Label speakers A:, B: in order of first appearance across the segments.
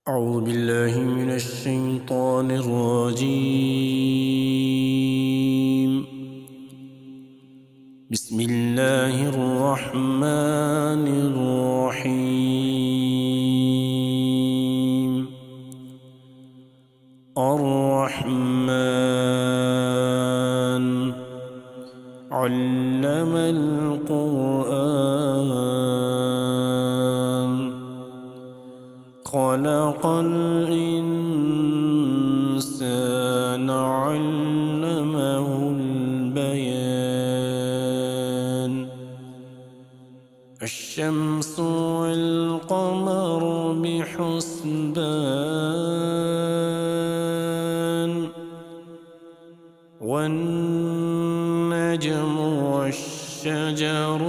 A: أعوذ بالله من الشيطان الرجيم. بسم الله الرحمن الرحيم. الرحمن علم القرآن خلق الإنسان علمه البيان. الشمس والقمر بحسبان والنجم والشجر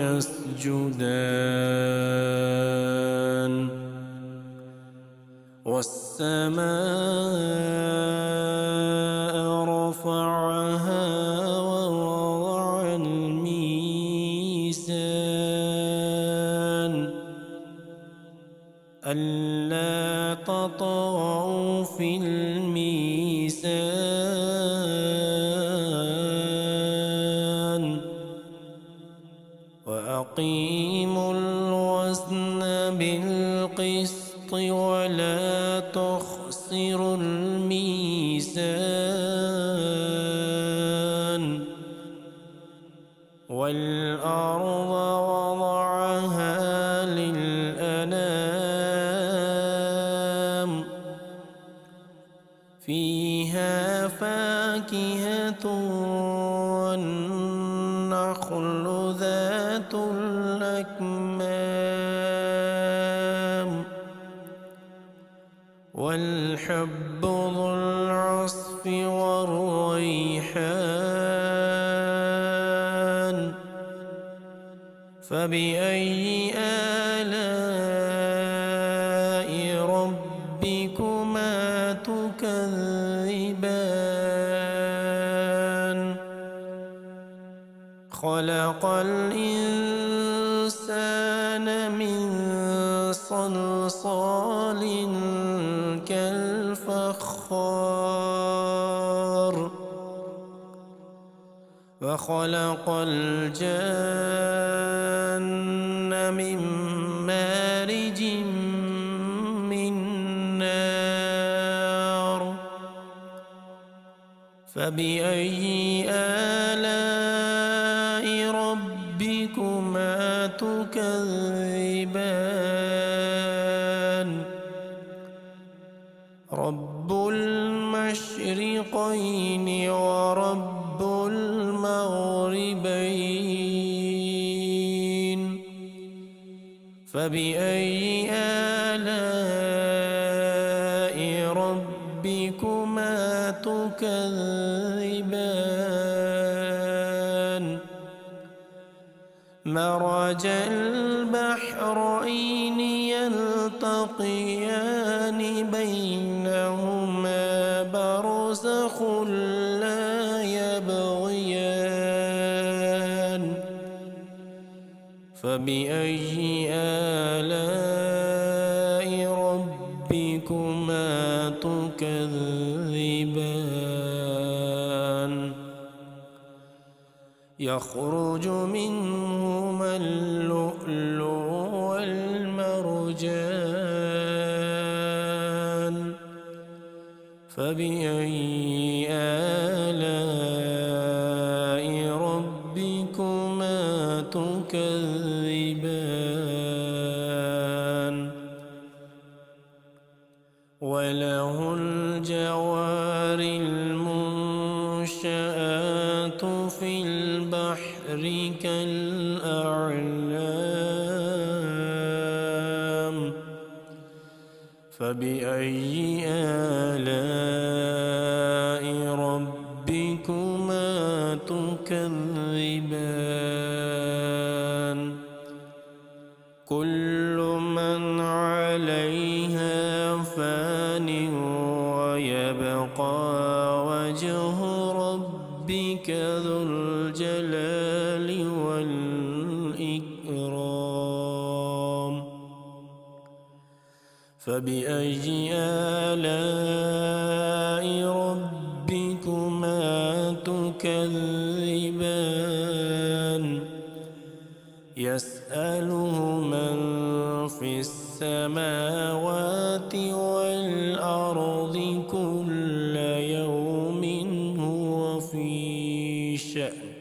A: يسجدان والسماء رفعها ووضع الميزان ألا تطغوا في الميزان وأقيموا الوزن بالقسط ولا تخسروا الميزان والأرض وضعها للأنام فيها فاكهة والنخل ذات الأكمام والحب ذو العصف والريحان فبأي آلاء ربكما تكذبان خلق الإنسان من صلصال كالفخار وخلق الجن من مارج من نار فبأي آلاء ربكما تكذبان رب المشرقين ورب المغربين فبأي آلاء ربكما تكذبان مرج البحرين يلتقيان بينهما برزخ لا يبغيان فبأي آلاء ربكما تكذبان يخرج منهما اللؤلؤ والمرجان فبأي آلاء ربكما تكذبان وله الجوار المنشآت في البحر كالأعلام فبأي آلاء ربكما تكذبان كل من عليها فان ويبقى وجه ربك ذو الجلال والإكرام فبأي آلاء ربكما تكذبان يسأله من في السماوات والأرض كل يوم هو في شأن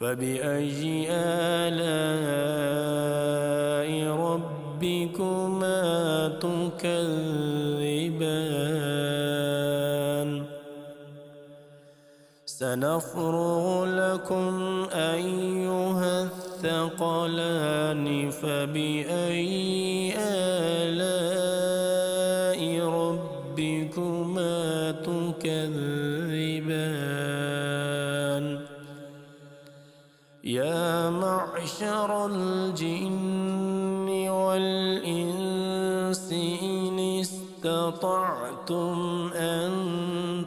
A: فبأي آلاء ربكما تكذبان سنفرغ لكم أيها الثقلان فبأي آلاء ربكما تكذبان يا معشر الجن والإنس إن استطعتم أن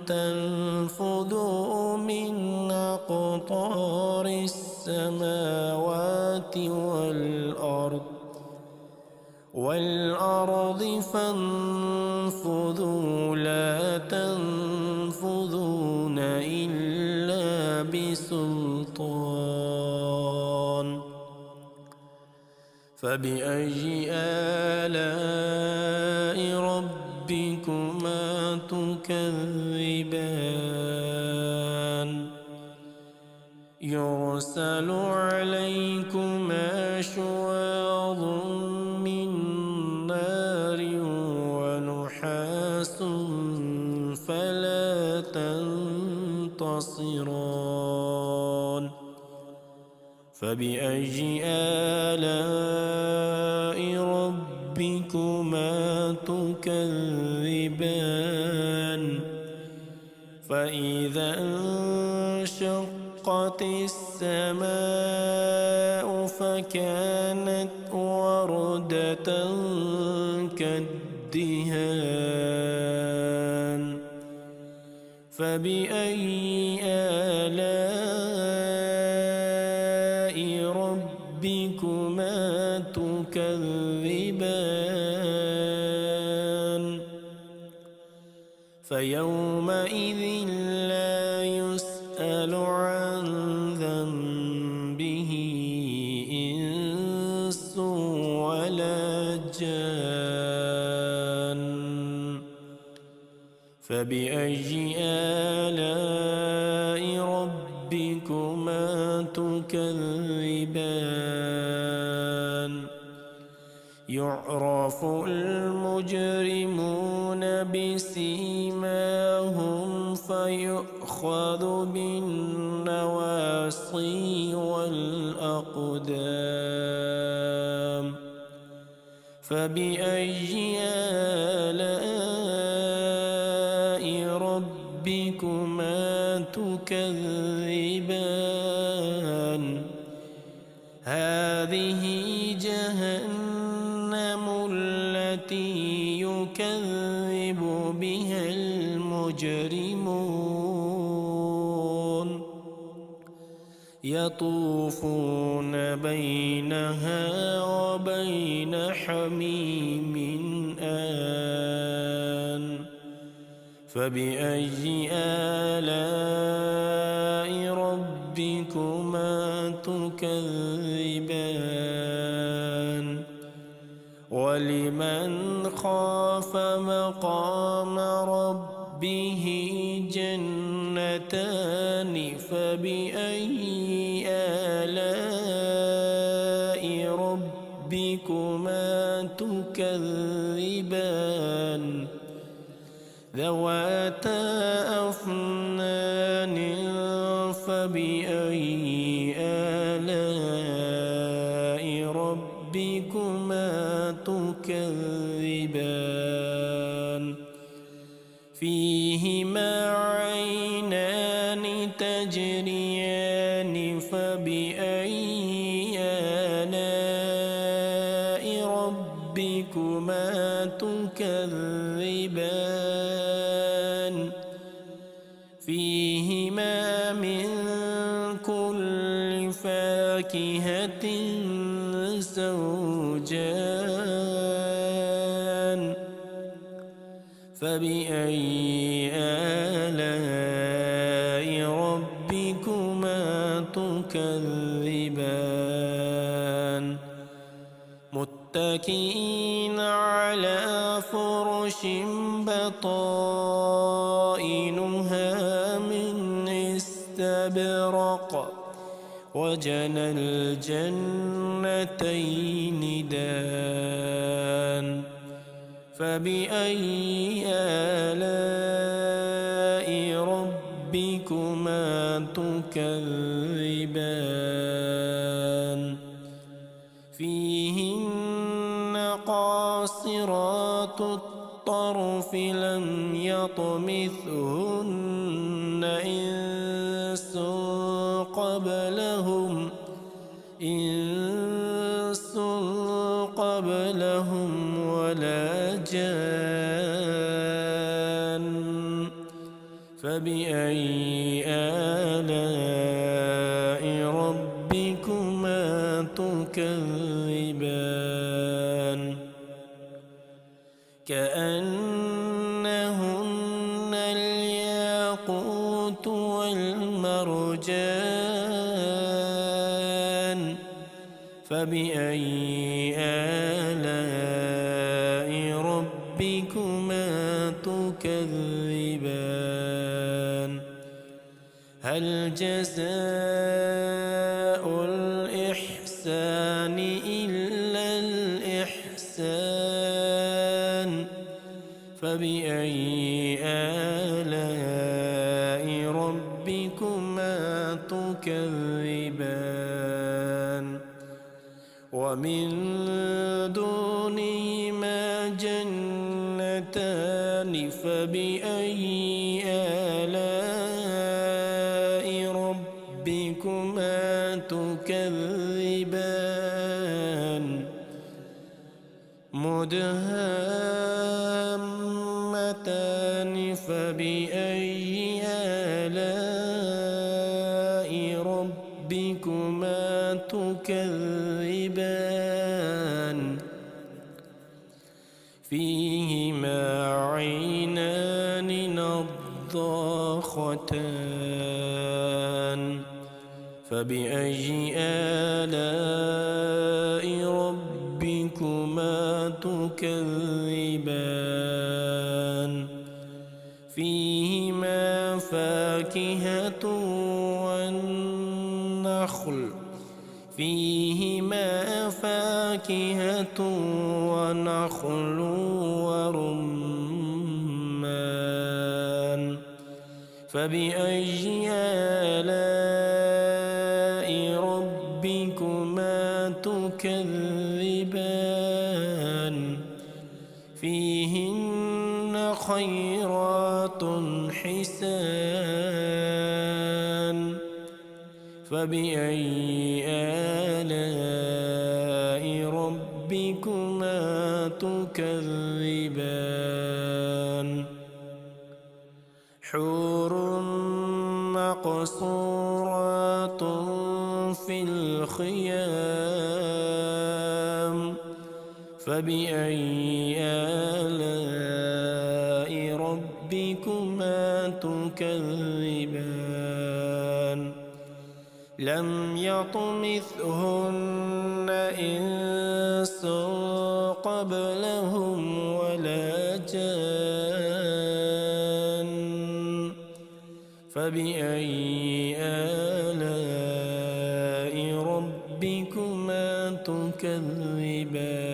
A: تنفذوا من أقطار السماوات والأرض فانفذوا لا تنفذون إلا بسلطان فبأي آلاء ربكما تكذبان يرسل عليكما شواظ من نار ونحاس فلا تنتصران فبأي آلاء ربكما تكذبان فإذا انشقت السماء فكانت وردة كالدهان فبأي آلاء ربكما تكذبان فيومئذ لا يسأل عن ذنبه إنس ولا جان فبأي آلاء ربكما تكذبان يعرف المجرمون بسيماهم فيؤخذ بالنواصي والأقدام فبأي آلاء ربكما تكذبان هذه جهنم التي يكذب بها المجرمون يطوفون بينها وبين حميم آن فبأي آلاء ربكما تكذبان ولمن خاف مقام ربه جنتان فبأي آلاء ربكما تكذبان ذواتا أفنان فبأي آلاء ربكما تكذبان فيهما عينان تجريان فبأي آلاء ربكما تكذبان فيهما من كل فاكهة زوجان فبأي آلاء ربكما تكذبان متكئين على فرش بطائنها من استبرق وجنى الجنتين دان فبأي آلاء ربكما تكذبان فيهن قاصرات الطرف لم يطمثهن إنس قبلهم ولا جان فبأي آلاء ربكما تكذبان كأنهن الياقوت والمرجان فبأي آلاء ربكما تكذبان هل جزاء الإحسان إلا الإحسان فبأي آلاء ربكما تكذبان ومن دونهما جنتان فبأي آلاء ربكما تكذبان مدهامتان فبأي آلاء ربكما تكذبان فيهما عينان نضاختان فبأي آلاء ربكما تكذبان فيهما فاكهة ونخل ورمان فبأي آلاء ربكما تكذبان فيهن خيرات حسان فبأي آلاء ربكما تكذبان حور مقصورات في الخيام فبأي آلاء ربكما تكذبان لم يطمثهن إنس قبلهم ولا جان فبأي آلاء ربكما تكذبان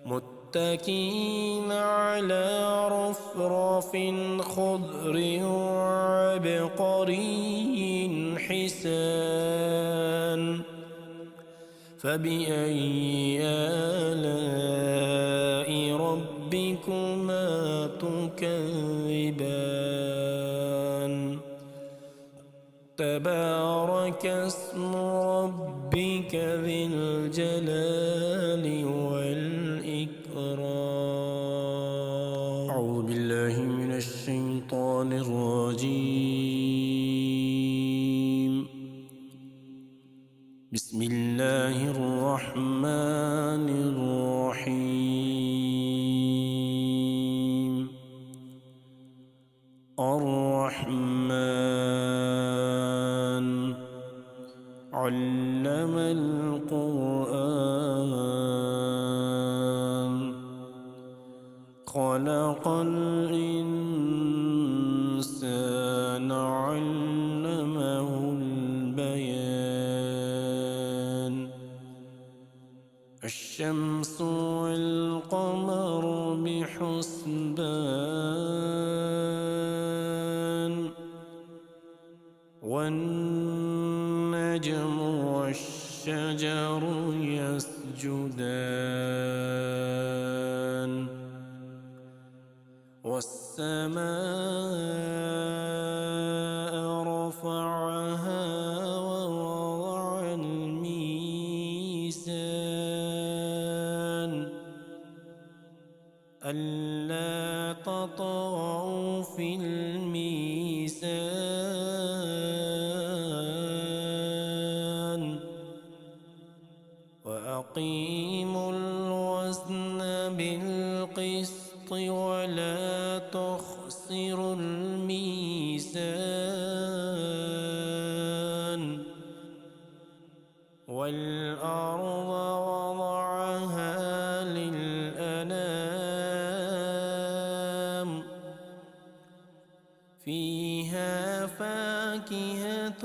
A: متكئين على رفرف خضر وعبقري حسان فبأي آلاء ربكما تكذبان تبارك اسم ربك ذي الجلال والإكرام أعوذ بالله من الشيطان الرجيم بسم الله الرحمن الرحيم خلق الإنسان علمه البيان الشمس والقمر بحسبان والنجم والشجر يسجدان والسماء رفعها ووضع الميزان ألا تطغوا في الميزان وأقيموا الوزن بالقسط ولا تخسروا الميزان والأرض وضعها للأنام فيها فاكهة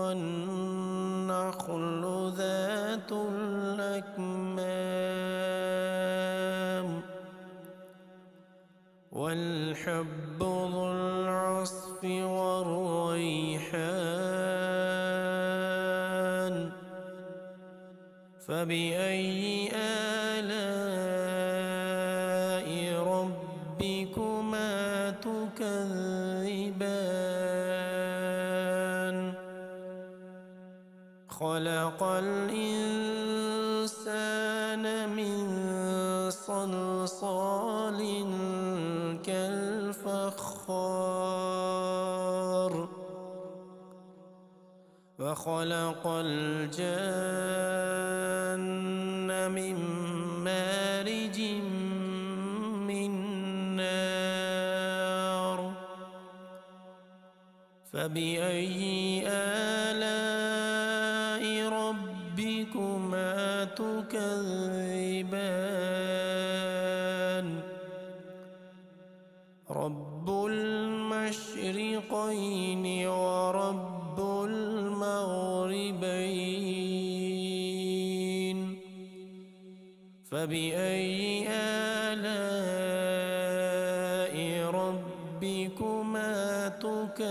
A: والنخل ذات الأكمام والحب ذو العصف والريحان فبأي آلاء ربكما تكذبان خلق الإنسان من صلصال كالفخار وخلق الجن من مارج من نار فبأي آلاء ربكما تكذبان رب المشرقين ورب المغربين فبأي آلاء ربكما تكذبان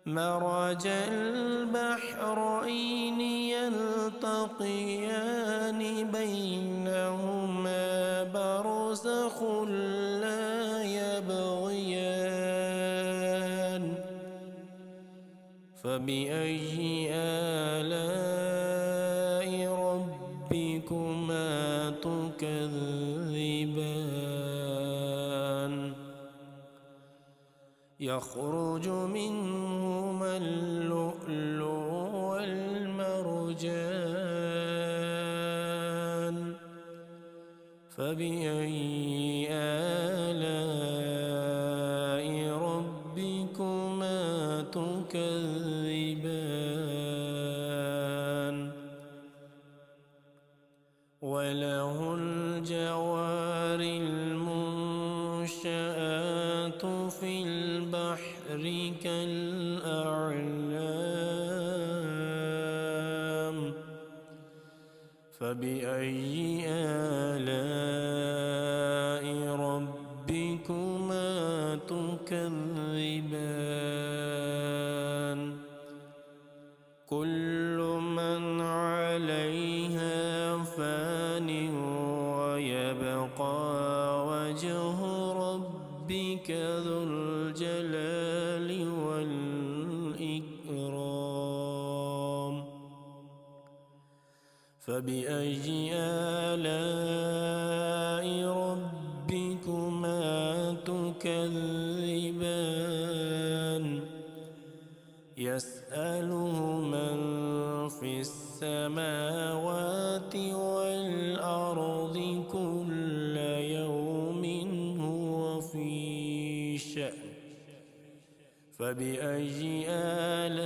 A: مرج البحرين يلتقيان بينهما برزخ لا يبغيان فبأي آلاء ربكما تكذبان يخرج منهما اللؤلؤ والمرجان فبأي آلاء ربكما تكذبان وله الجوار المنشآت في البحر كالأعلام فبأي آلاء ربكما تكذبان كل من عليها فان ويبقى وجه ربك ذو الجلال والإكرام فبأي آلاء ربكما تكذبان يسأله من في السماوات والأرض كل يوم هو في شأن فبأي آلاء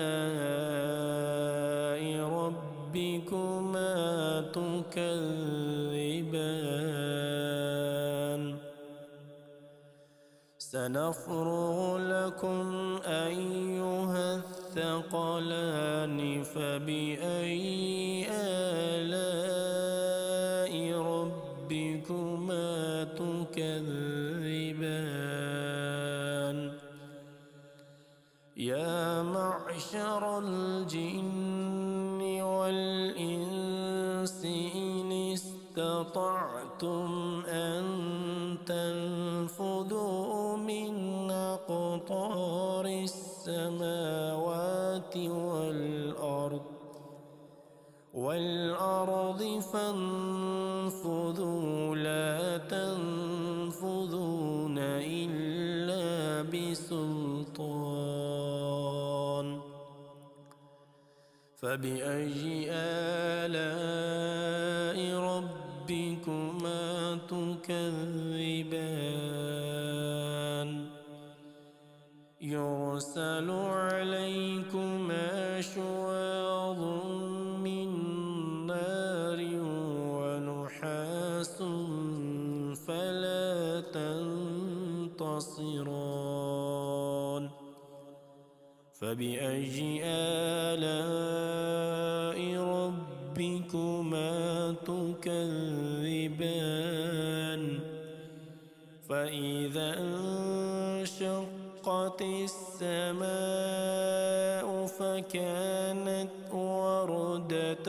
A: ربكما تكذبان سنفرغ لكم أيها الثقلان فبأي آلاء ربكما تكذبان يا معشر الجن والإنس إن استطعتم أن تنفذوا من أقطار السماوات والأرض فانفذوا لا تنفذون إلا بسلطان فبأي آلاء ربكما تكذبان يرسل عليكما شواظ من نار ونحاس فلا تنتصران فبأي آلاء ربكما تكذبان فإذا انشقت السماء فكانت وردة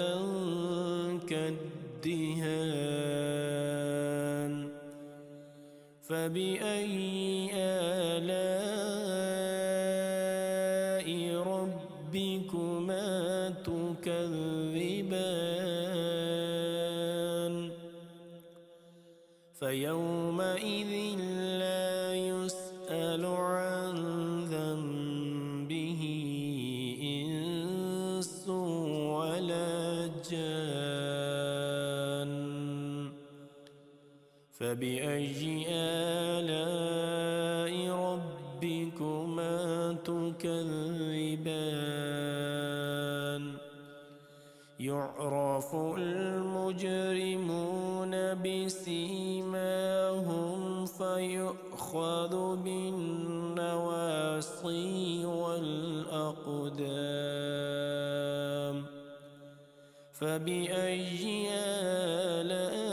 A: كالدهان فبأي آلاء ربكما تكذبان فيومئذ لا يسأل عن ذنبه إنس ولا جان فبأي آلاء ربكما تكذبان يعرف المجرمون بسيماهم فيؤخذ بالنواصي والأقدام فبأي آلاء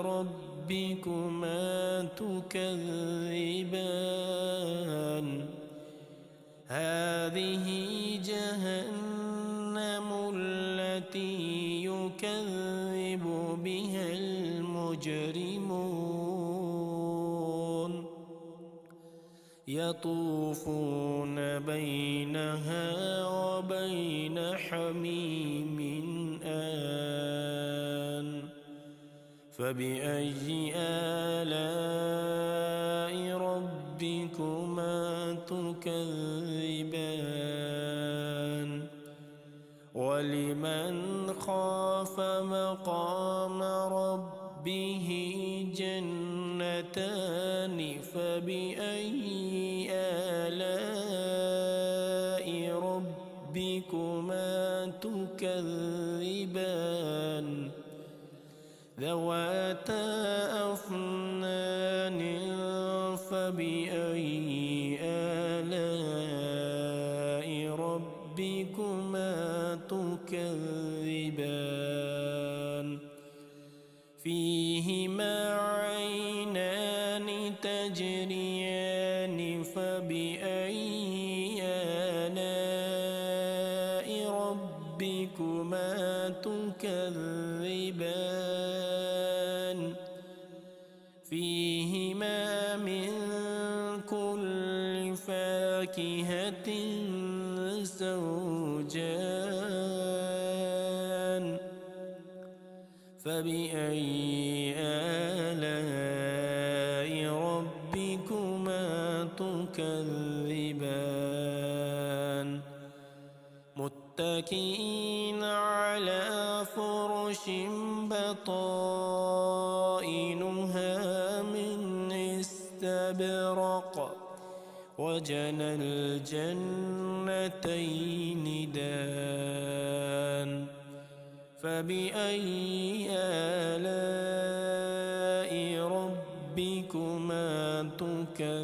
A: ربكما تكذبان هذه جهنم التي يكذب بها المجرمون يطوفون بينها وبين حميم آن فبأي آلاء ربكما تكذبان ولمن خاف مقام ربه جنتان فبأي آلاء ربكما تكذبان ذواتا أفنان فبأي آلاء ربكما تكذبان فيهما عينان تجريان فبأي آلاء ربكما تكذبان فيهما من كل فاكهة زوجان فبأي آلاء ربكما تكذبان متكئين على فرش بطائنها من استبرق وجنى الجنتين دان فبأي آلاء ربكما تكذبان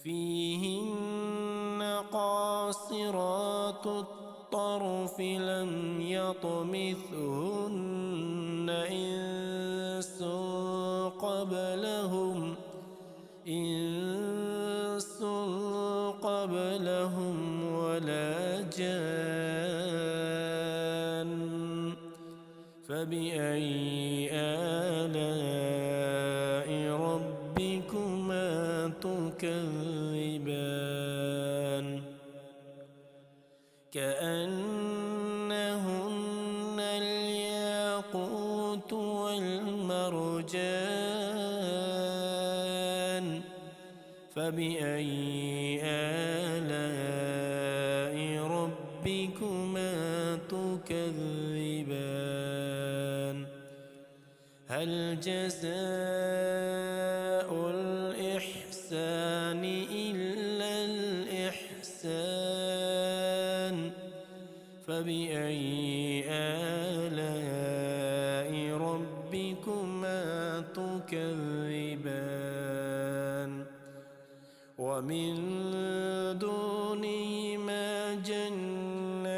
A: فيهن قاصرات الطرف لم يطمثهن إنس قبلهم ولا جان فبأي آلاء ربكما تكذبان كأنهن الياقوت والمرجان فبأي آلاء ربكما تكذبان هل جزاء الإحسان إلا الإحسان فبأي آلاء ربكما تكذبان ومن دونهما جنتان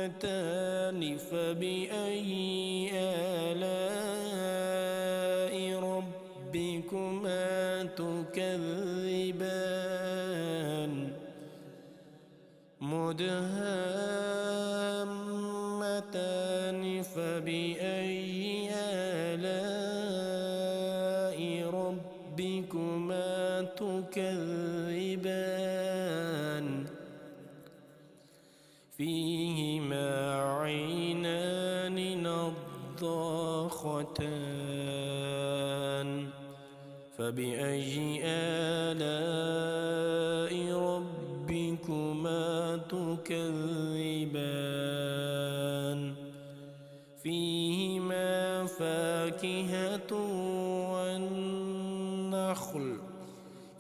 A: فبأي آلاء ربكما تكذبان مدهامتان فبأي آلاء ربكما تكذبان فيهما عينان نضاختان فبأي آلاء ربكما تكذبان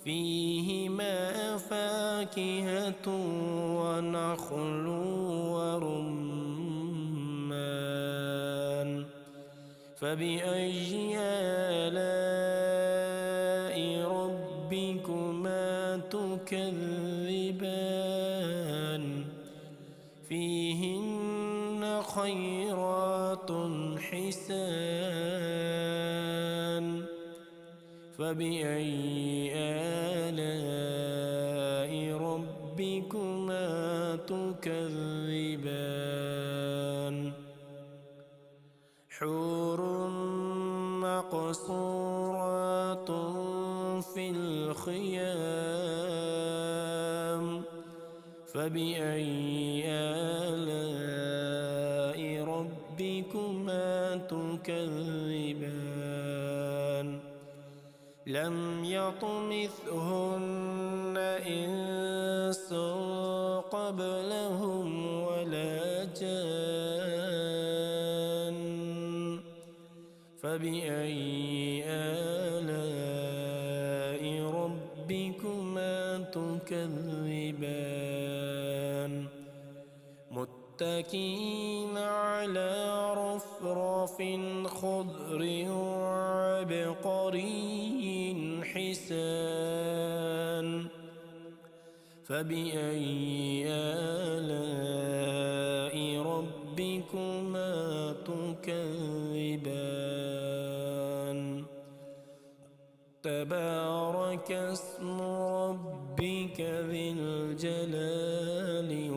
A: فيهما فاكهة ونخل ورمان فبأي آلاء ربكما تكذبان فيهن خيرات حسان فبأي آلاء ربكما تكذبان حور مقصورات في الخيام فبأي آلاء ربكما تكذبان لم يطمثهن إنس قبلهم ولا جان فبأي آلاء ربكما تكذبان متكئين على رفرف خضر وعبقري حسان فبأي آلاء ربكما تكذبان تبارك اسم ربك ذي الجلال